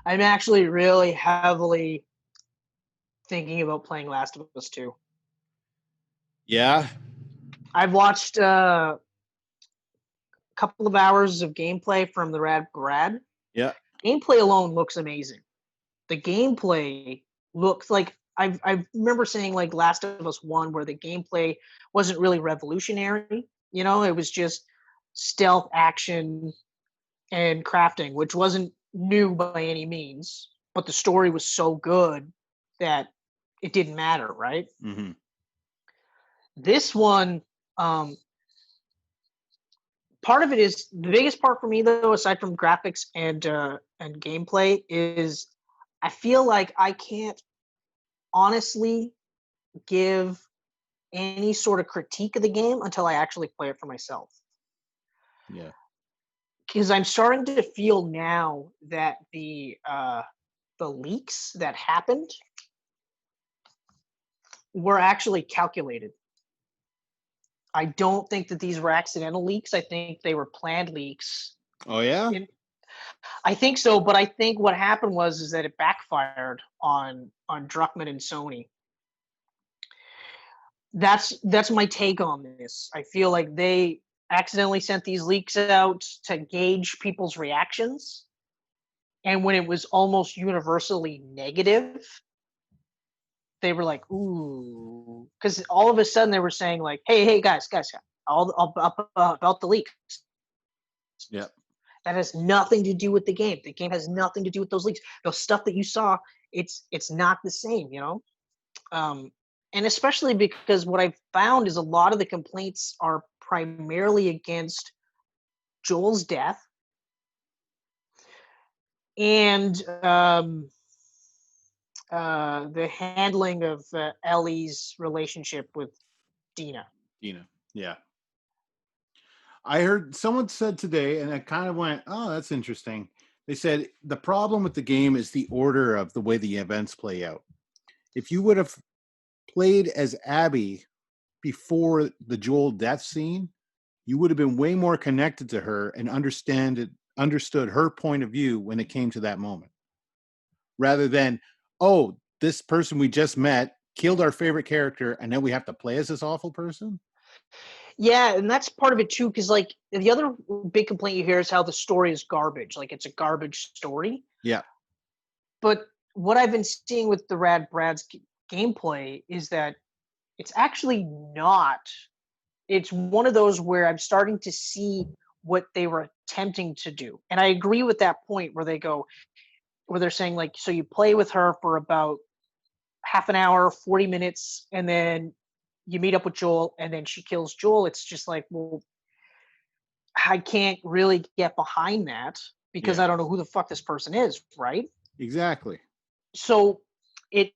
I'm actually really heavily thinking about playing Last of Us 2. Yeah. I've watched a couple of hours of gameplay from the Rad Brad. Yeah. Gameplay alone looks amazing. The gameplay looks like I remember saying like Last of Us 1 where the gameplay wasn't really revolutionary. You know, it was just stealth action and crafting, which wasn't new by any means, but the story was so good that it didn't matter, right? Mm-hmm. This one, part of it is the biggest part for me though, aside from graphics and gameplay, is I feel like I can't honestly give any sort of critique of the game until I actually play it for myself. Yeah. Because I'm starting to feel now that the leaks that happened were actually calculated. I don't think that these were accidental leaks. I think they were planned leaks. Oh yeah. I think so, but I think what happened is that it backfired on Druckmann and Sony. That's my take on this. I feel like they accidentally sent these leaks out to gauge people's reactions, and when it was almost universally negative, they were like, "Ooh," because all of a sudden they were saying like, "Hey, guys, all about the leaks." Yeah. That has nothing to do with the game. The game has nothing to do with those leaks. The stuff that you saw, it's not the same, you know. And especially because what I've found is a lot of the complaints are primarily against Joel's death and the handling of Ellie's relationship with Dina. Yeah. I heard someone said today, and I kind of went, "Oh, that's interesting." They said the problem with the game is the order of the way the events play out. If you would have played as Abby before the Joel death scene, you would have been way more connected to her and understood her point of view when it came to that moment. Rather than, oh, this person we just met killed our favorite character, and now we have to play as this awful person. Yeah, and that's part of it too, because like the other big complaint you hear is how the story is garbage. Like it's a garbage story. Yeah. But what I've been seeing with the Rad Brad's gameplay is that it's actually not. It's one of those where I'm starting to see what they were attempting to do. And I agree with that point where they're saying like, so you play with her for about half an hour, 40 minutes, and then you meet up with Joel and then she kills Joel. It's just like, well, I can't really get behind that because I don't know who the fuck this person is, right? Exactly. So it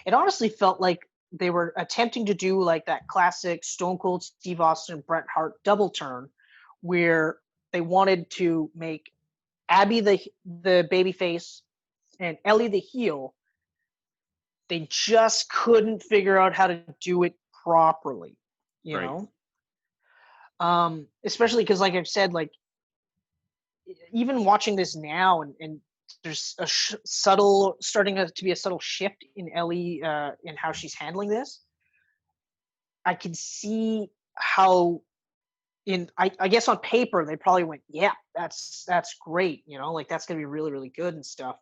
honestly felt like they were attempting to do like that classic Stone Cold Steve Austin, Bret Hart double turn where they wanted to make Abby the baby face and Ellie the heel. They just couldn't figure out how to do it properly, you know? Especially because, like I've said, like even watching this now, and there's a starting to be a subtle shift in Ellie in how she's handling this. I can see how, I guess on paper they probably went, yeah, that's great, you know, like that's gonna be really really good and stuff.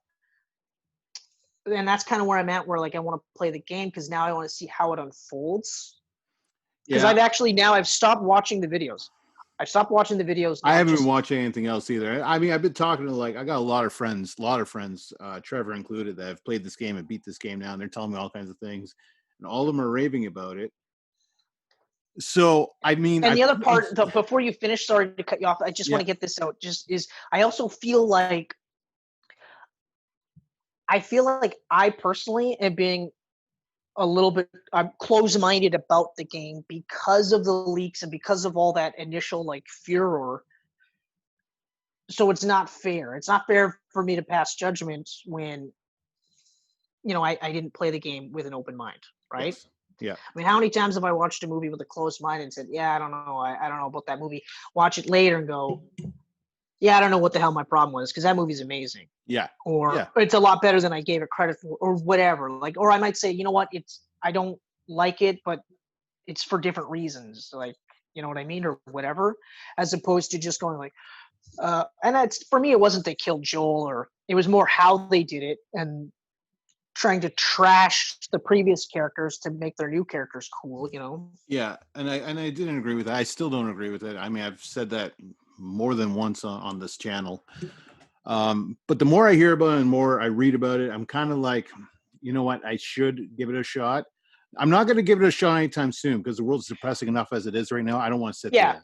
And that's kind of where I'm at, where like I want to play the game because now I want to see how it unfolds. Because I've stopped watching the videos. I've stopped watching the videos. I haven't been watching anything else either. I mean, I've been talking to I got a lot of friends, Trevor included, that have played this game and beat this game now, and they're telling me all kinds of things, and all of them are raving about it. So, I mean, and the other part, before you finish, sorry to cut you off, I just want to get this out. I also feel like I personally am being I'm close-minded about the game because of the leaks and because of all that initial like furor. So it's not fair. It's not fair for me to pass judgment when, you know, I didn't play the game with an open mind, right? Yes. Yeah. I mean, how many times have I watched a movie with a closed mind and said, yeah, I don't know. I don't know about that movie. Watch it later and go, yeah, I don't know what the hell my problem was, because that movie's amazing. Yeah. Or Yeah. it's a lot better than I gave it credit for, or whatever. Like, or I might say, you know what, I don't like it, but it's for different reasons. Like, you know what I mean, or whatever, as opposed to just going like, and that's for me. It wasn't they killed Joel, or it was more how they did it and trying to trash the previous characters to make their new characters cool. You know? Yeah, and I didn't agree with that. I still don't agree with it. I mean, I've said that more than once on this channel. But the more I hear about it and more I read about it, I'm kind of like, you know what? I should give it a shot. I'm not going to give it a shot anytime soon because the world's depressing enough as it is right now. I don't want to sit through Yeah. that.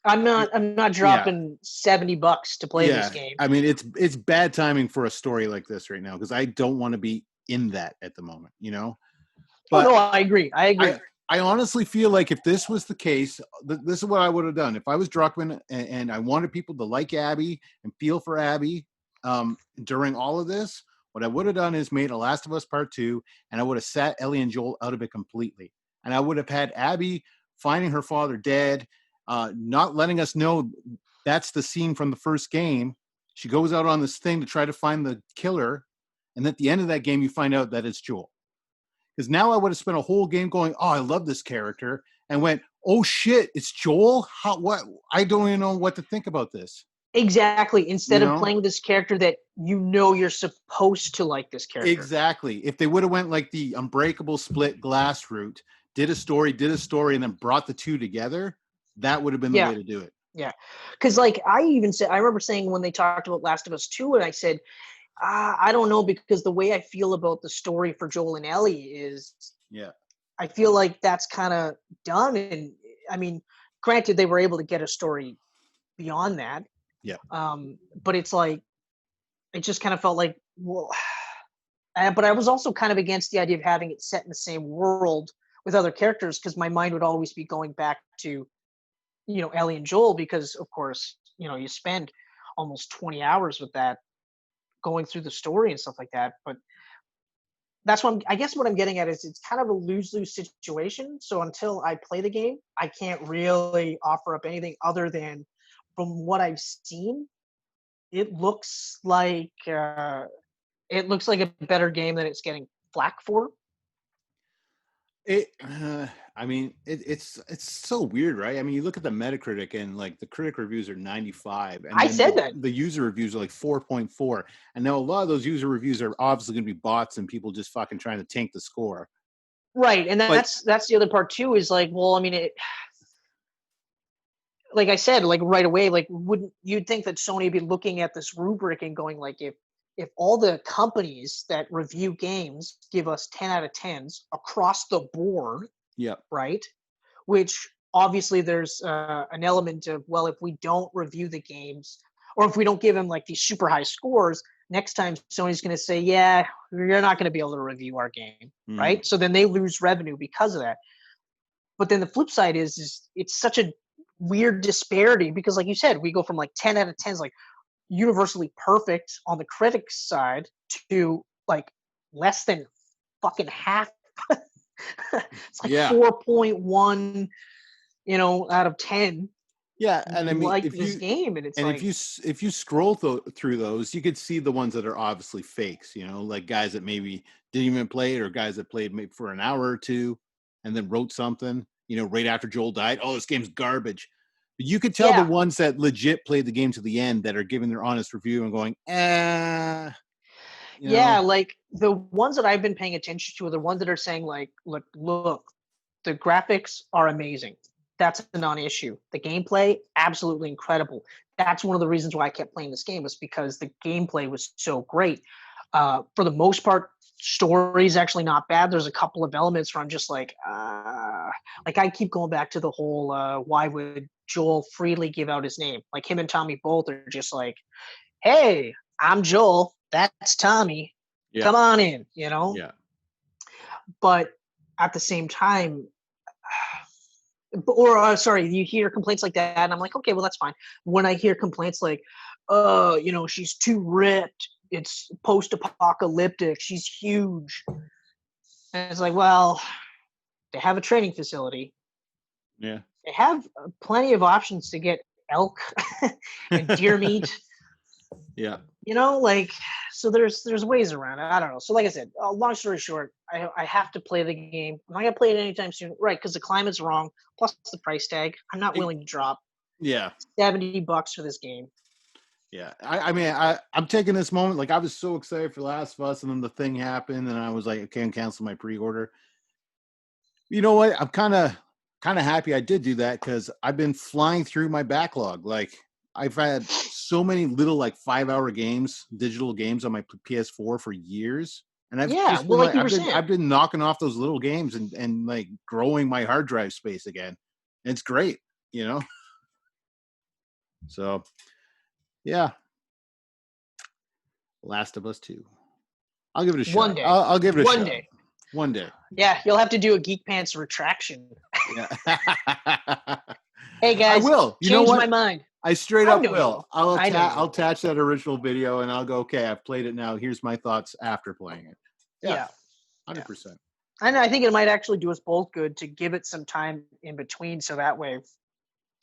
I'm not Yeah, dropping $70 to play this yeah. game. I mean, it's bad timing for a story like this right now because I don't want to be in that at the moment. You know, Oh but no, I agree. I agree. I honestly feel like if this was the case, this is what I would have done. If I was Druckmann and I wanted people to like Abby and feel for Abby during all of this, what I would have done is made a Last of Us Part 2, and I would have sat Ellie and Joel out of it completely. And I would have had Abby finding her father dead, not letting us know that's the scene from the first game. She goes out on this thing to try to find the killer. And at the end of that game, you find out that it's Joel. Because now I would have spent a whole game going, oh, I love this character, and went, oh shit, it's Joel? How, what? I don't even know what to think about this. Exactly. You Instead of know? playing this character that you know you're supposed to like this character. Exactly. If they would have went like the Unbreakable split glass route, did a story, and then brought the two together, that would have been the Yeah. way to do it. Yeah. Because like I even said, I remember saying when they talked about Last of Us 2, and I said, I don't know, because the way I feel about the story for Joel and Ellie is, Yeah. I feel like that's kind of done. And I mean, granted, they were able to get a story beyond that. Yeah. But it's like, it just kind of felt like, well, but I was also kind of against the idea of having it set in the same world with other characters, because my mind would always be going back to, you know, Ellie and Joel, because of course, you know, you spend almost 20 hours with that, going through the story and stuff like that. But that's what I guess what I'm getting at is it's kind of a lose-lose situation. So until I play the game, I can't really offer up anything other than, from what I've seen, it looks like a better game than it's getting flack for. It, I mean, it's so weird, right? I mean, you look at the Metacritic and like the critic reviews are 95, and I then said that. the user reviews are like 4.4. And now a lot of those user reviews are obviously going to be bots and people just fucking trying to tank the score. Right, and But that's the other part too. Is like, well, I mean, like I said, like right away, like wouldn't you'd think that Sony would be looking at this rubric and going like, if all the companies that review games give us 10 out of 10s across the board, yeah, right? Which obviously there's an element of, well, if we don't review the games, or if we don't give them like these super high scores, next time Sony's going to say, yeah, you're not going to be able to review our game, right? So then they lose revenue because of that. But then the flip side is it's such a weird disparity, because like you said, we go from like 10 out of 10s, like universally perfect on the critics side, to like less than fucking half. It's like yeah, 4.1, you know, out of 10 yeah. And I mean, like this game, and it's like, if you scroll through those, you could see the ones that are obviously fakes. You know, like guys that maybe didn't even play it, or guys that played maybe for an hour or two, and then wrote something. You know, right after Joel died, oh, this game's garbage. But you could tell the yeah, ones that legit played the game to the end, that are giving their honest review and going, you yeah, know, like the ones that I've been paying attention to are the ones that are saying like, look, the graphics are amazing. That's a non-issue. The gameplay, absolutely incredible. That's one of the reasons why I kept playing this game, was because the gameplay was so great. For the most part, story's actually not bad. There's a couple of elements where I'm just like I keep going back to the whole why would Joel freely give out his name? Like him and Tommy both are just like, hey, I'm Joel, that's Tommy, yeah, come on in, you know? yeah, But at the same time, or sorry, you hear complaints like that, and I'm like, okay, well, that's fine. When I hear complaints like, you know, she's too ripped, it's post-apocalyptic, she's huge, and it's like, well, they have a training facility, yeah, they have plenty of options to get elk and deer meat. Yeah. You know, like, so there's ways around it. I don't know. So like I said, long story short, I have to play the game. I'm not gonna play it anytime soon, right? Because the climate's wrong. Plus the price tag. I'm not willing to drop Yeah. $70 for this game. Yeah. I mean, I'm taking this moment. Like, I was so excited for Last of Us, and then the thing happened, and I was like, I can't cancel my pre-order. You know what? I'm kind of happy I did do that, because I've been flying through my backlog. Like, I've had so many little like 5-hour games, digital games on my PS4 for years. And I've Yeah, just well, been like like, you were saying. I've been knocking off those little games and like growing my hard drive space again. And it's great, you know? So yeah. Last of Us 2. I'll give it a shot. One day. I'll give it a One shot. day. One day. Yeah, you'll have to do a Geek Pants retraction. Yeah. Hey guys, I will. You know change what? my mind. I straight I up know you will. I'll I know you I'll will. attach that original video, and I'll go, okay, I've played it now. Here's my thoughts after playing it. Yeah. 100%. And I think it might actually do us both good to give it some time in between, so that way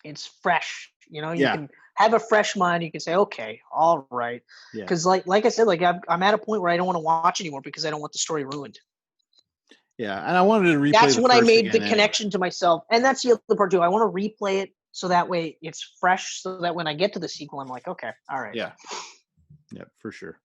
it's fresh. You know, you can have a fresh mind. You can say, okay, all right. Yeah. Because like I said, like I'm at a point where I don't want to watch anymore because I don't want the story ruined. Yeah, and I wanted to replay. That's the when I first made the again connection to myself, and that's the other part too. I want to replay it so that way it's fresh, so that when I get to the sequel, I'm like, okay, all right. Yeah, yeah, for sure.